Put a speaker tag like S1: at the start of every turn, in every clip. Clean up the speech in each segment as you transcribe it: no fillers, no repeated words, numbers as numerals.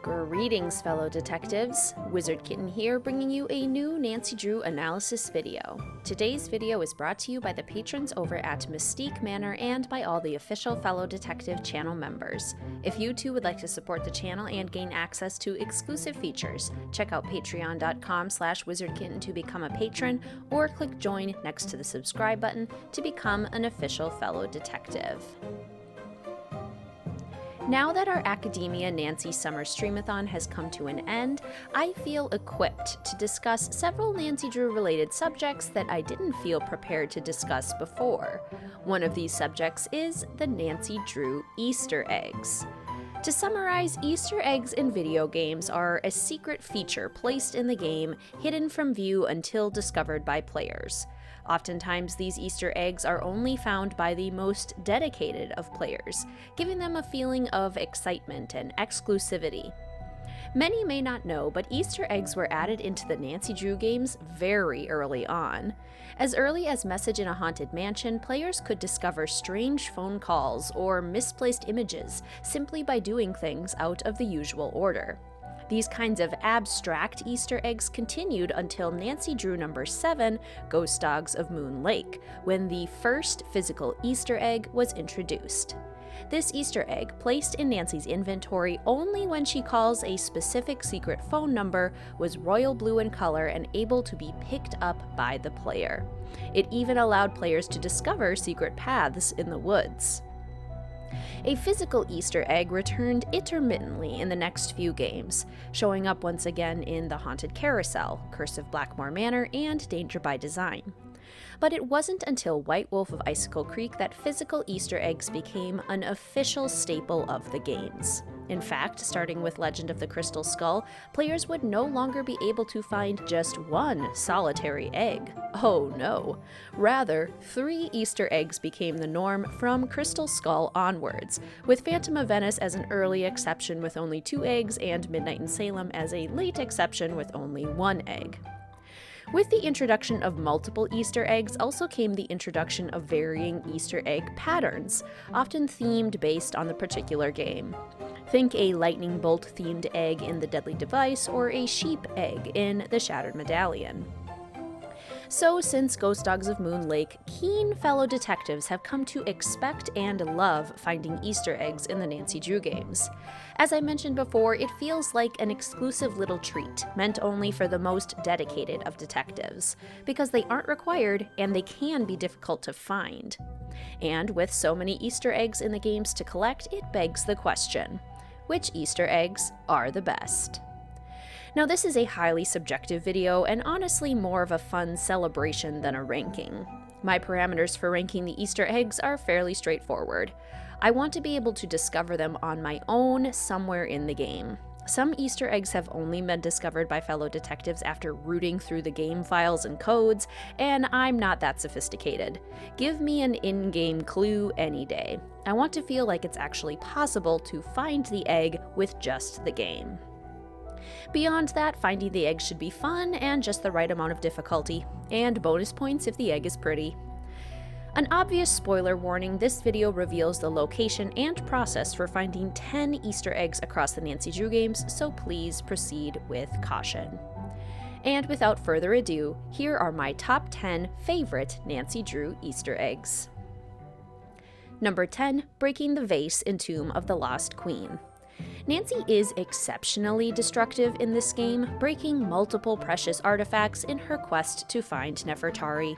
S1: Greetings, fellow detectives. Wizard Kitten here, bringing you a new Nancy Drew analysis video. Today's video is brought to you by the patrons over at Mystique Manor and by all the official fellow detective channel members. If you too would like to support the channel and gain access to exclusive features, check out patreon.com/wizardkitten to become a patron, or click join next to the subscribe button to become an official fellow detective. Now that our Academia Nancy Summer Streamathon has come to an end, I feel equipped to discuss several Nancy Drew related subjects that I didn't feel prepared to discuss before. One of these subjects is the Nancy Drew Easter eggs. To summarize, Easter eggs in video games are a secret feature placed in the game, hidden from view until discovered by players. Oftentimes, these Easter eggs are only found by the most dedicated of players, giving them a feeling of excitement and exclusivity. Many may not know, but Easter eggs were added into the Nancy Drew games very early on. As early as Message in a Haunted Mansion, players could discover strange phone calls or misplaced images simply by doing things out of the usual order. These kinds of abstract Easter eggs continued until Nancy Drew number 7, Ghost Dogs of Moon Lake, when the first physical Easter egg was introduced. This Easter egg, placed in Nancy's inventory only when she calls a specific secret phone number, was royal blue in color and able to be picked up by the player. It even allowed players to discover secret paths in the woods. A physical Easter egg returned intermittently in the next few games, showing up once again in The Haunted Carousel, Curse of Blackmore Manor, and Danger by Design. But it wasn't until White Wolf of Icicle Creek that physical Easter eggs became an official staple of the games. In fact, starting with Legend of the Crystal Skull, players would no longer be able to find just one solitary egg. Oh no. Rather, 3 Easter eggs became the norm from Crystal Skull onwards, with Phantom of Venice as an early exception with only 2 eggs and Midnight in Salem as a late exception with only 1 egg. With the introduction of multiple Easter eggs also came the introduction of varying Easter egg patterns, often themed based on the particular game. Think a lightning bolt themed egg in the Deadly Device or a sheep egg in the Shattered Medallion. So, since Ghost Dogs of Moon Lake, keen fellow detectives have come to expect and love finding Easter eggs in the Nancy Drew games. As I mentioned before, it feels like an exclusive little treat, meant only for the most dedicated of detectives, because they aren't required and they can be difficult to find. And with so many Easter eggs in the games to collect, it begs the question: which Easter eggs are the best? Now, this is a highly subjective video and honestly more of a fun celebration than a ranking. My parameters for ranking the Easter eggs are fairly straightforward. I want to be able to discover them on my own somewhere in the game. Some Easter eggs have only been discovered by fellow detectives after rooting through the game files and codes, and I'm not that sophisticated. Give me an in-game clue any day. I want to feel like it's actually possible to find the egg with just the game. Beyond that, finding the egg should be fun and just the right amount of difficulty, and bonus points if the egg is pretty. An obvious spoiler warning, this video reveals the location and process for finding 10 Easter eggs across the Nancy Drew games, so please proceed with caution. And without further ado, here are my top 10 favorite Nancy Drew Easter eggs. Number 10, Breaking the Vase in Tomb of the Lost Queen. Nancy is exceptionally destructive in this game, breaking multiple precious artifacts in her quest to find Nefertari.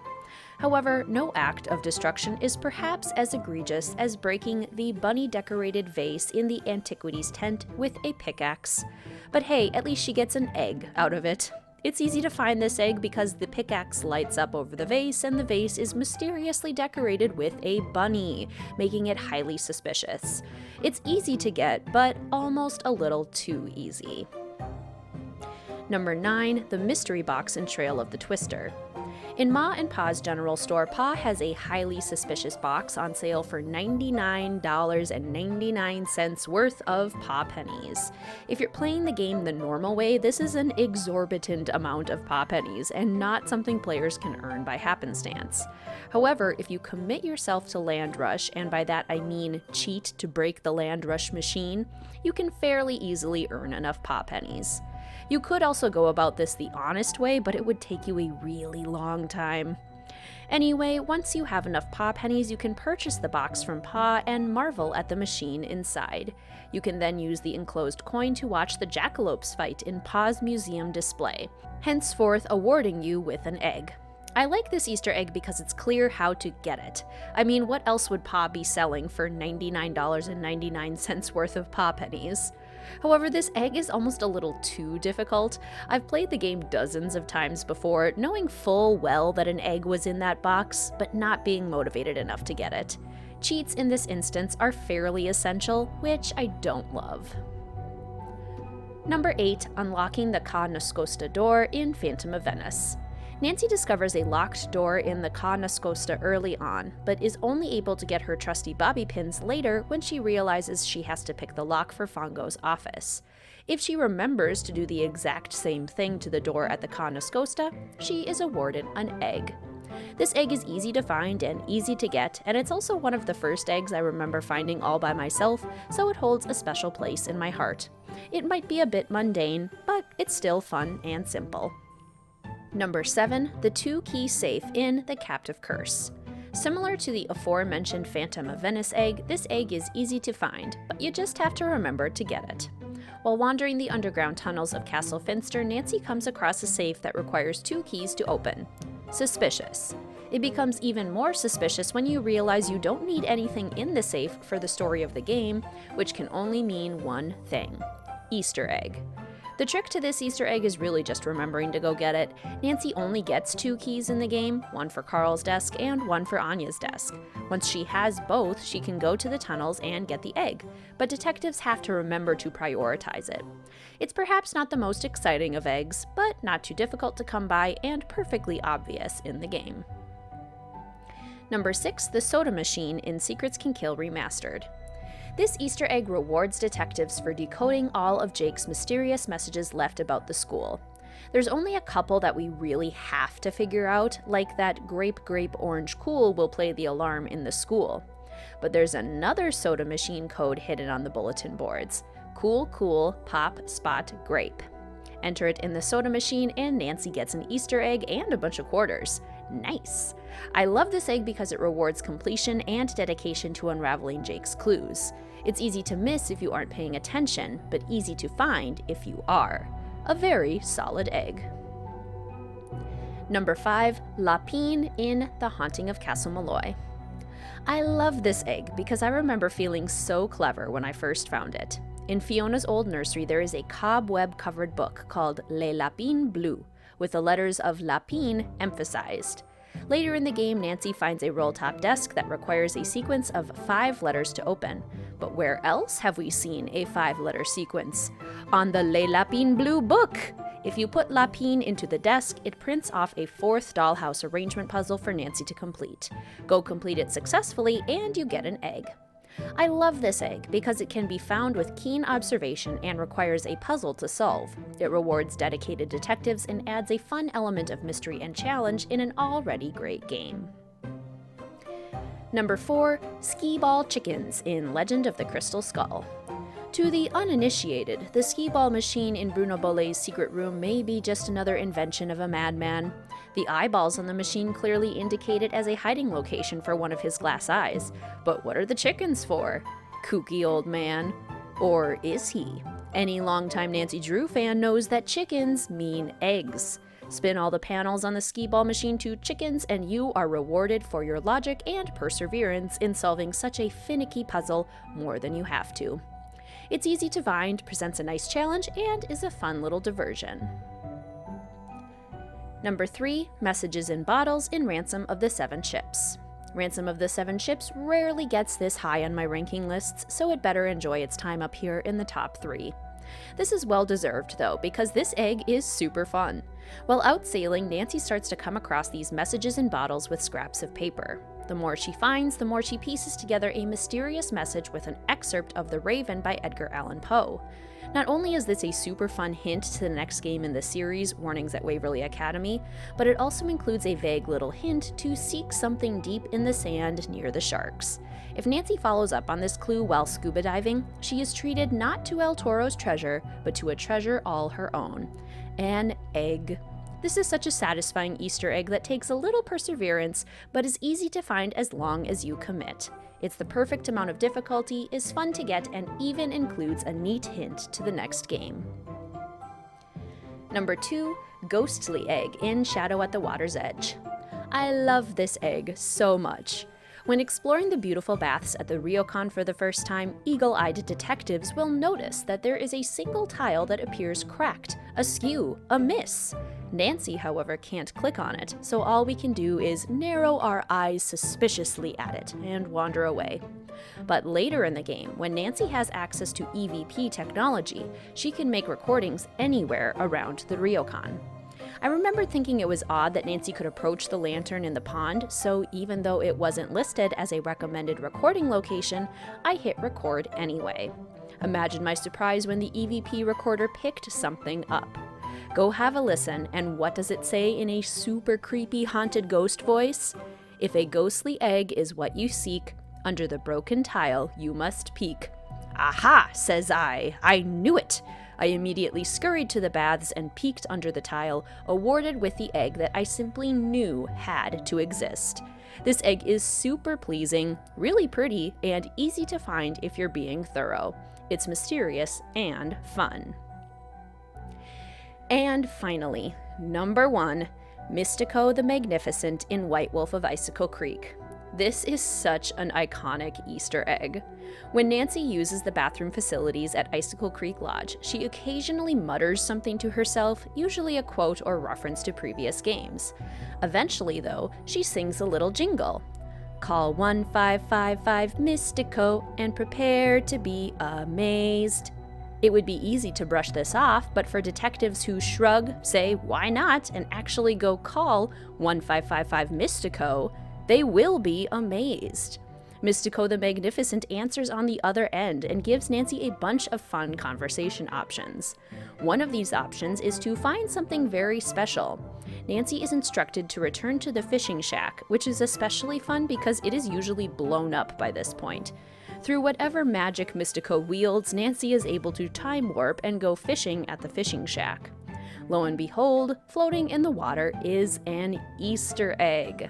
S1: However, no act of destruction is perhaps as egregious as breaking the bunny-decorated vase in the Antiquities tent with a pickaxe. But hey, at least she gets an egg out of it. It's easy to find this egg because the pickaxe lights up over the vase and the vase is mysteriously decorated with a bunny, making it highly suspicious. It's easy to get, but almost a little too easy. Number 9, the mystery box in Trail of the Twister. In Ma and Pa's general store, Pa has a highly suspicious box on sale for $99.99 worth of Pa pennies. If you're playing the game the normal way, this is an exorbitant amount of Pa pennies and not something players can earn by happenstance. However, if you commit yourself to Land Rush, and by that I mean cheat to break the Land Rush machine, you can fairly easily earn enough Pa pennies. You could also go about this the honest way, but it would take you a really long time. Anyway, once you have enough Pa pennies, you can purchase the box from Pa and marvel at the machine inside. You can then use the enclosed coin to watch the jackalopes fight in Pa's museum display, henceforth awarding you with an egg. I like this Easter egg because it's clear how to get it. I mean, what else would Pa be selling for $99.99 worth of Pa pennies? However, this egg is almost a little too difficult. I've played the game dozens of times before, knowing full well that an egg was in that box, but not being motivated enough to get it. Cheats in this instance are fairly essential, which I don't love. Number 8. Unlocking the Ka Nascosta door in Phantom of Venice. Nancy discovers a locked door in the Ka Nascosta early on, but is only able to get her trusty bobby pins later when she realizes she has to pick the lock for Fongo's office. If she remembers to do the exact same thing to the door at the Ka Nascosta, she is awarded an egg. This egg is easy to find and easy to get, and it's also one of the first eggs I remember finding all by myself, so it holds a special place in my heart. It might be a bit mundane, but it's still fun and simple. Number 7. The 2-key safe in The Captive Curse. Similar to the aforementioned Phantom of Venice egg, this egg is easy to find, but you just have to remember to get it. While wandering the underground tunnels of Castle Finster, Nancy comes across a safe that requires 2 keys to open. Suspicious. It becomes even more suspicious when you realize you don't need anything in the safe for the story of the game, which can only mean one thing: Easter egg. The trick to this Easter egg is really just remembering to go get it. Nancy only gets 2 keys in the game, one for Carl's desk and one for Anya's desk. Once she has both, she can go to the tunnels and get the egg, but detectives have to remember to prioritize it. It's perhaps not the most exciting of eggs, but not too difficult to come by and perfectly obvious in the game. Number 6. The Soda Machine in Secrets Can Kill Remastered. This Easter egg rewards detectives for decoding all of Jake's mysterious messages left about the school. There's only a couple that we really have to figure out, like that grape orange cool will play the alarm in the school. But there's another soda machine code hidden on the bulletin boards: cool, pop, spot, grape. Enter it in the soda machine and Nancy gets an Easter egg and a bunch of quarters. Nice! I love this egg because it rewards completion and dedication to unraveling Jake's clues. It's easy to miss if you aren't paying attention, but easy to find if you are. A very solid egg. Number 5. Lapine in The Haunting of Castle Malloy. I love this egg because I remember feeling so clever when I first found it. In Fiona's old nursery, there is a cobweb-covered book called Les Lapines Bleus, with the letters of Lapine emphasized. Later in the game, Nancy finds a roll-top desk that requires a sequence of 5 letters to open. But where else have we seen a 5-letter sequence? On the Les Lapines Bleus book! If you put Lapine into the desk, it prints off a 4th dollhouse arrangement puzzle for Nancy to complete. Go complete it successfully, and you get an egg. I love this egg because it can be found with keen observation and requires a puzzle to solve. It rewards dedicated detectives and adds a fun element of mystery and challenge in an already great game. Number 4. Skee-Ball Chickens in Legend of the Crystal Skull. To the uninitiated, the skee-ball machine in Bruno Bollet's secret room may be just another invention of a madman. The eyeballs on the machine clearly indicate it as a hiding location for one of his glass eyes. But what are the chickens for? Kooky old man. Or is he? Any longtime Nancy Drew fan knows that chickens mean eggs. Spin all the panels on the skee-ball machine to chickens and you are rewarded for your logic and perseverance in solving such a finicky puzzle more than you have to. It's easy to find, presents a nice challenge, and is a fun little diversion. Number 3. Messages in Bottles in Ransom of the 7 Ships. Ransom of the 7 Ships rarely gets this high on my ranking lists, so it better enjoy its time up here in the top 3. This is well deserved though, because this egg is super fun. While out sailing, Nancy starts to come across these messages in bottles with scraps of paper. The more she finds, the more she pieces together a mysterious message with an excerpt of The Raven by Edgar Allan Poe. Not only is this a super fun hint to the next game in the series, Warnings at Waverly Academy, but it also includes a vague little hint to seek something deep in the sand near the sharks. If Nancy follows up on this clue while scuba diving, she is treated not to El Toro's treasure, but to a treasure all her own: an egg. This is such a satisfying Easter egg that takes a little perseverance, but is easy to find as long as you commit. It's the perfect amount of difficulty, is fun to get, and even includes a neat hint to the next game. Number 2, Ghostly Egg in Shadow at the Water's Edge. I love this egg so much. When exploring the beautiful baths at the Ryokan for the first time, eagle-eyed detectives will notice that there is a single tile that appears cracked, askew, amiss. Nancy, however, can't click on it, so all we can do is narrow our eyes suspiciously at it and wander away. But later in the game, when Nancy has access to EVP technology, she can make recordings anywhere around the Ryokan. I remember thinking it was odd that Nancy could approach the lantern in the pond, so even though it wasn't listed as a recommended recording location, I hit record anyway. Imagine my surprise when the EVP recorder picked something up. Go have a listen, and what does it say in a super creepy haunted ghost voice? If a ghostly egg is what you seek, under the broken tile you must peek. Aha, says I knew it! I immediately scurried to the baths and peeked under the tile, awarded with the egg that I simply knew had to exist. This egg is super pleasing, really pretty, and easy to find if you're being thorough. It's mysterious and fun. And finally, number 1, Mystico the Magnificent in White Wolf of Icicle Creek. This is such an iconic Easter egg. When Nancy uses the bathroom facilities at Icicle Creek Lodge, she occasionally mutters something to herself, usually a quote or reference to previous games. Eventually, though, she sings a little jingle. Call 1555 Mystico and prepare to be amazed. It would be easy to brush this off, but for detectives who shrug, say why not, and actually go call 1555 Mystico, they will be amazed. Mystico the Magnificent answers on the other end and gives Nancy a bunch of fun conversation options. One of these options is to find something very special. Nancy is instructed to return to the fishing shack, which is especially fun because it is usually blown up by this point. Through whatever magic Mystico wields, Nancy is able to time warp and go fishing at the fishing shack. Lo and behold, floating in the water is an Easter egg.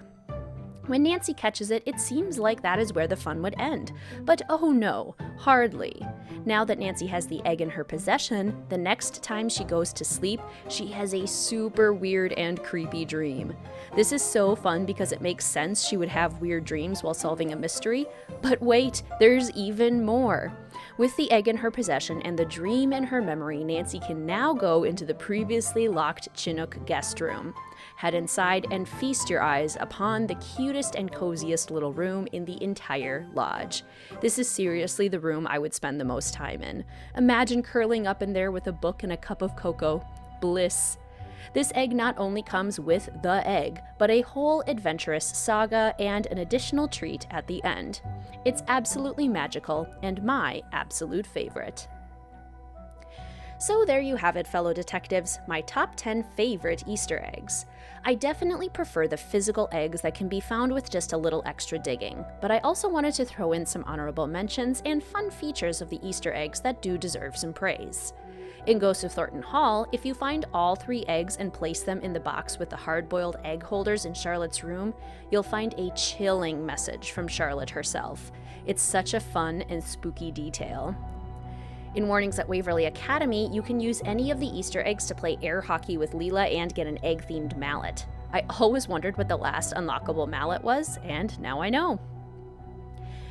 S1: When Nancy catches it, it seems like that is where the fun would end. But oh no, hardly. Now that Nancy has the egg in her possession, the next time she goes to sleep, she has a super weird and creepy dream. This is so fun because it makes sense she would have weird dreams while solving a mystery. But wait, there's even more. With the egg in her possession and the dream in her memory, Nancy can now go into the previously locked Chinook guest room. Head inside and feast your eyes upon the cutest and coziest little room in the entire lodge. This is seriously the room I would spend the most time in. Imagine curling up in there with a book and a cup of cocoa. Bliss. This egg not only comes with the egg, but a whole adventurous saga and an additional treat at the end. It's absolutely magical and my absolute favorite. So there you have it, fellow detectives, my top 10 favorite Easter eggs. I definitely prefer the physical eggs that can be found with just a little extra digging, but I also wanted to throw in some honorable mentions and fun features of the Easter eggs that do deserve some praise. In Ghost of Thornton Hall, if you find all 3 eggs and place them in the box with the hard-boiled egg holders in Charlotte's room, you'll find a chilling message from Charlotte herself. It's such a fun and spooky detail. In Warnings at Waverly Academy, you can use any of the Easter eggs to play air hockey with Leela and get an egg-themed mallet. I always wondered what the last unlockable mallet was, and now I know.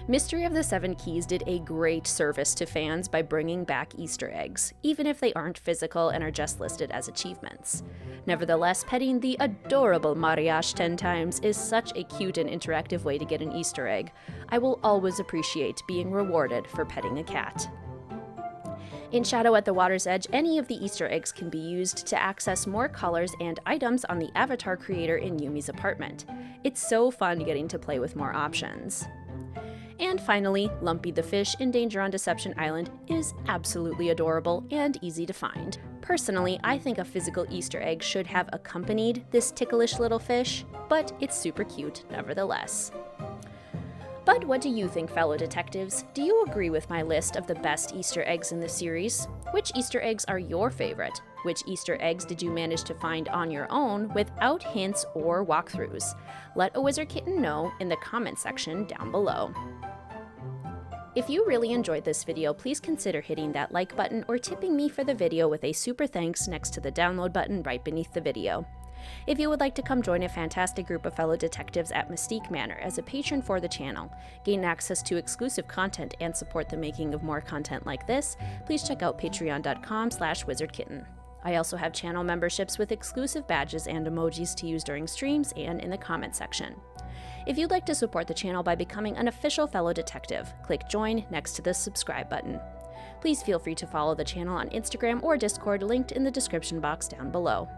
S1: Mystery of the Seven Keys did a great service to fans by bringing back Easter eggs, even if they aren't physical and are just listed as achievements. Nevertheless, petting the adorable Mariage 10 times is such a cute and interactive way to get an Easter egg. I will always appreciate being rewarded for petting a cat. In Shadow at the Water's Edge, any of the Easter eggs can be used to access more colors and items on the avatar creator in Yumi's apartment. It's so fun getting to play with more options. And finally, Lumpy the fish in Danger on Deception Island is absolutely adorable and easy to find. Personally, I think a physical Easter egg should have accompanied this ticklish little fish, but it's super cute nevertheless. But what do you think, fellow detectives? Do you agree with my list of the best Easter eggs in the series? Which Easter eggs are your favorite? Which Easter eggs did you manage to find on your own without hints or walkthroughs? Let a Wizard Kitten know in the comment section down below. If you really enjoyed this video, please consider hitting that like button or tipping me for the video with a super thanks next to the download button right beneath the video. If you would like to come join a fantastic group of fellow detectives at Mystique Manor as a patron for the channel, gain access to exclusive content, and support the making of more content like this, please check out patreon.com/wizardkitten. I also have channel memberships with exclusive badges and emojis to use during streams and in the comment section. If you'd like to support the channel by becoming an official fellow detective, click join next to the subscribe button. Please feel free to follow the channel on Instagram or Discord linked in the description box down below.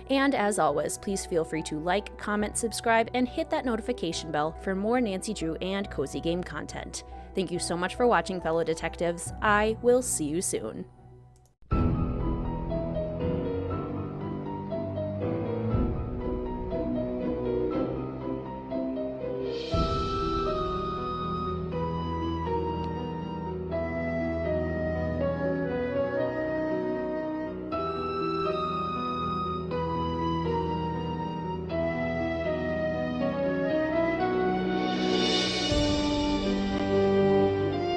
S1: And as always, please feel free to like, comment, subscribe, and hit that notification bell for more Nancy Drew and Cozy Game content. Thank you so much for watching, fellow detectives. I will see you soon.